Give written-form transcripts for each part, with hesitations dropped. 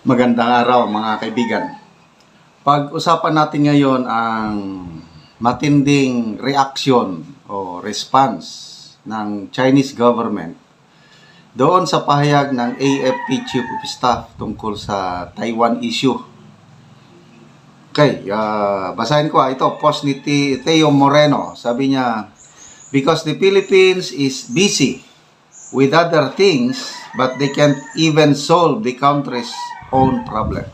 Magandang araw mga kaibigan. Pag-usapan natin ngayon ang matinding reaksyon o response ng Chinese government doon sa pahayag ng AFP Chief of Staff tungkol sa Taiwan issue. Okay, basahin ko. Ito, post ni Teo Moreno. Sabi niya, because the Philippines is busy with other things, but they can't even solve the country's own problem.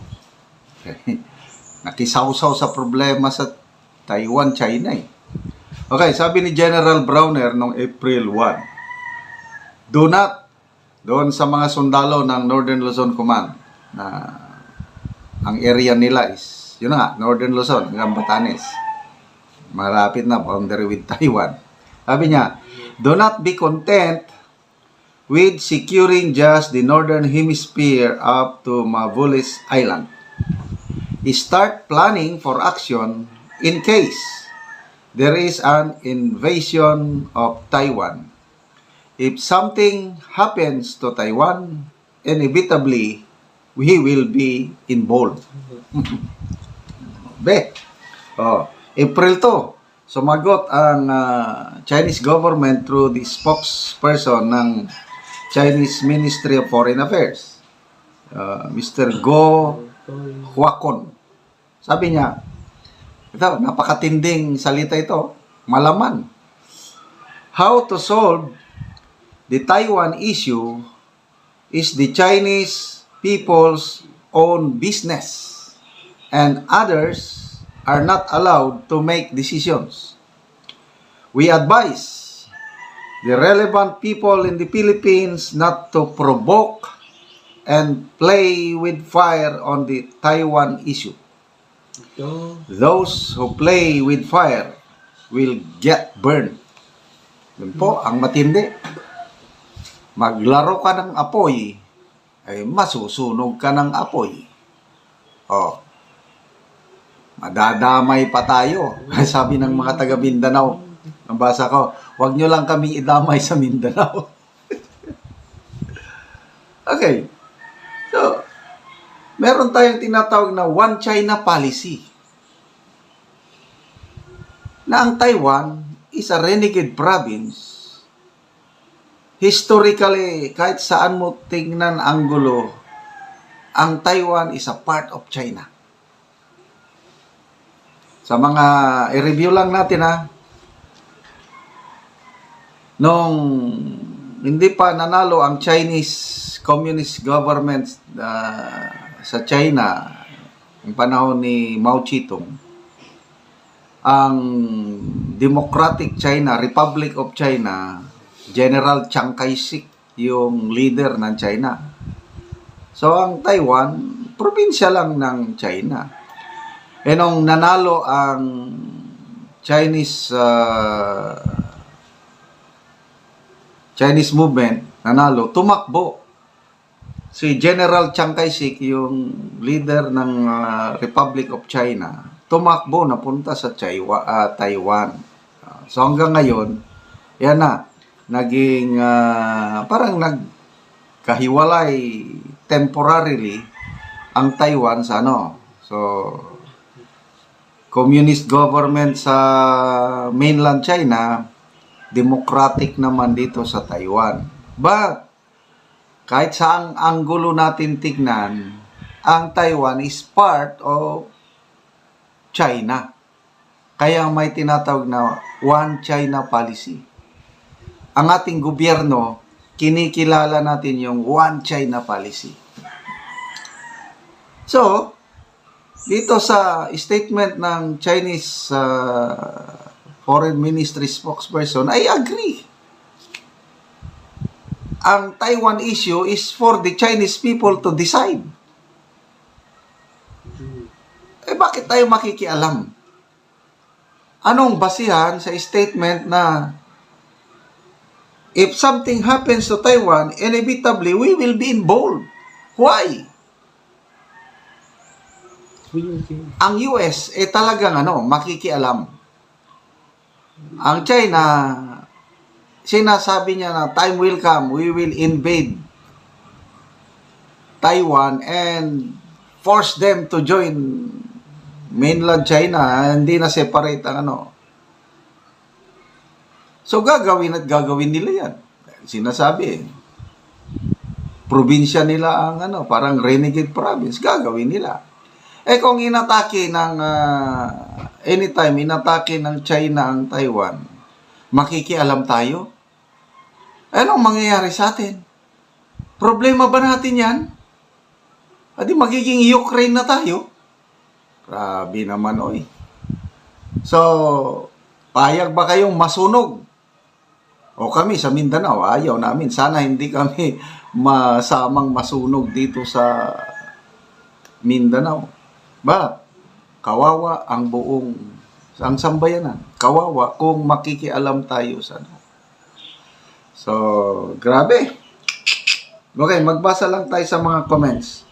Nakisawsaw sa problema sa Taiwan, China eh. Okay, sabi ni General Browner noong April 1, do not, doon sa mga sundalo ng Northern Luzon Command, na ang area nila is, yun na nga, Northern Luzon, hanggang Batanes. Malapit na, boundary with Taiwan. Sabi niya, do not be content with securing just the northern hemisphere up to Mavulis Island. Start planning for action in case there is an invasion of Taiwan. If something happens to Taiwan, inevitably, we will be involved. April 2, sumagot ang Chinese government through the spokesperson ng Chinese Ministry of Foreign Affairs, Mr. Go Huacon. Sabi niya, ito, napakatinding salita ito, malaman. How to solve the Taiwan issue is the Chinese people's own business, and others are not allowed to make decisions. We advise the relevant people in the Philippines not to provoke and play with fire on the Taiwan issue. Those who play with fire will get burned. Yun po, ang matindi. Maglaro ka ng apoy, ay masusunog ka ng apoy. Madadamay pa tayo. Sabi ng mga taga Mindanao, nabasa ko, huwag nyo lang kaming idamay sa Mindanao. Okay. So, meron tayong tinatawag na One China policy. Na ang Taiwan is a renegade province. Historically, kahit saan mo tingnan anggulo, ang Taiwan is a part of China. Sa mga, i-review lang natin ha, nung hindi pa nanalo ang Chinese Communist government sa China, yung panahon ni Mao Zedong, ang Democratic China, Republic of China, General Chiang Kai-shek yung leader ng China. So ang Taiwan, probinsya lang ng China. E nung nanalo ang Chinese movement, nanalo, tumakbo. Si General Chiang Kai-shek, yung leader ng Republic of China, tumakbo, napunta sa Taiwan. So hanggang ngayon, yan na, naging parang nagkahiwalay temporarily ang Taiwan sa So, communist government sa mainland China, democratic naman dito sa Taiwan. But, kahit saang anggulo natin tignan, ang Taiwan is part of China. Kaya may tinatawag na One China policy. Ang ating gobyerno, kinikilala natin yung One China policy. So, dito sa statement ng Chinese Foreign Ministry spokesperson, I agree. Ang Taiwan issue is for the Chinese people to decide. Bakit tayo makikialam? Anong basihan sa statement na if something happens to Taiwan, inevitably we will be involved? Why? Ang US talagang makikialam. Ang China, sinasabi niya na time will come, we will invade Taiwan and force them to join mainland China, hindi na separate ang ano. So gagawin at gagawin nila yan. Sinasabi, probinsya nila ang ano, parang renegade province, gagawin nila. Eh kung inatake ng anytime inatake ng China ang Taiwan, makikialam tayo? Anong mangyayari sa atin? Problema ba natin yan? Adi magiging Ukraine na tayo? Grabe naman, oy. So, payag ba kayong masunog? O kami sa Mindanao, ayaw namin. Sana hindi kami masamang masunog dito sa Mindanao. Ba? Kawawa ang buong, ang sambayanan. Kawawa kung makikialam tayo sa ano. So, grabe. Okay, magbasa lang tayo sa mga comments.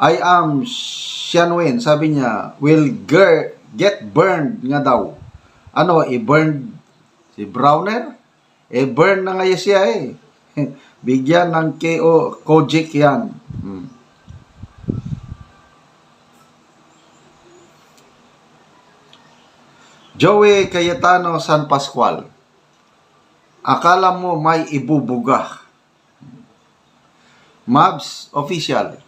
I am Xianwen, sabi niya, will get burned nga daw. Ano, i-burn si Browner? Burn na nga siya eh. Bigyan ng KO, Kojik yan. Joey Cayetano San Pascual, akala mo may ibubuga. Mavs official,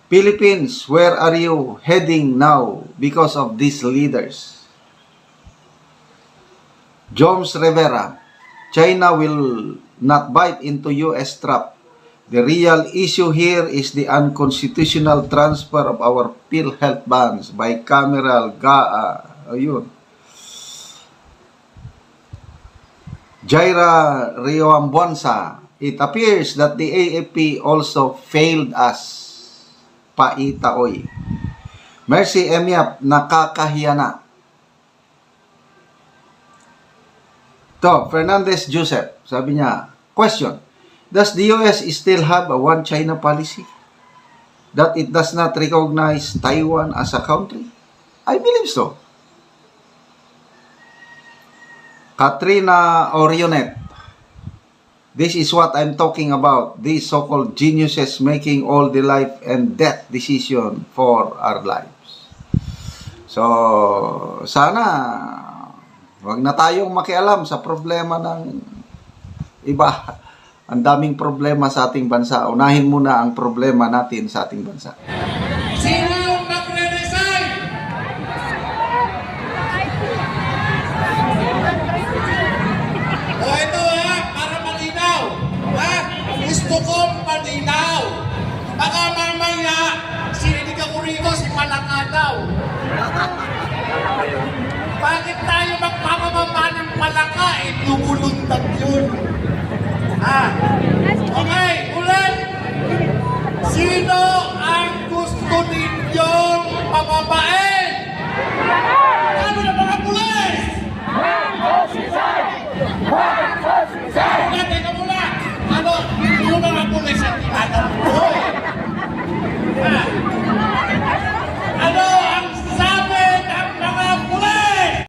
Philippines, where are you heading now because of these leaders? Joms Rivera, China will not bite into US trap. The real issue here is the unconstitutional transfer of our PhilHealth bonds by Cameral GAA. Ayun. Jaira Riambuansa, it appears that the AFP also failed us. Paitaoy. Mercy Emiap, nakakahiya na. To, Fernandez Joseph, sabi niya, question, does the US still have a one China policy? That it does not recognize Taiwan as a country? I believe so. Katrina Orionet, this is what I'm talking about. These so-called geniuses making all the life and death decision for our lives. So, sana wag na tayong makialam sa problema ng iba. Ang daming problema sa ating bansa. Unahin muna ang problema natin sa ating bansa. Sino yung magre-resign? O ito para malinaw. Gusto kong malinaw. Baka mamaya, sininig ako rito si Palaka daw. Bakit tayo magpapababa ng Palaka? Lumulundag yun. Okay, ulit. Sino ang gusto ninyong pababae?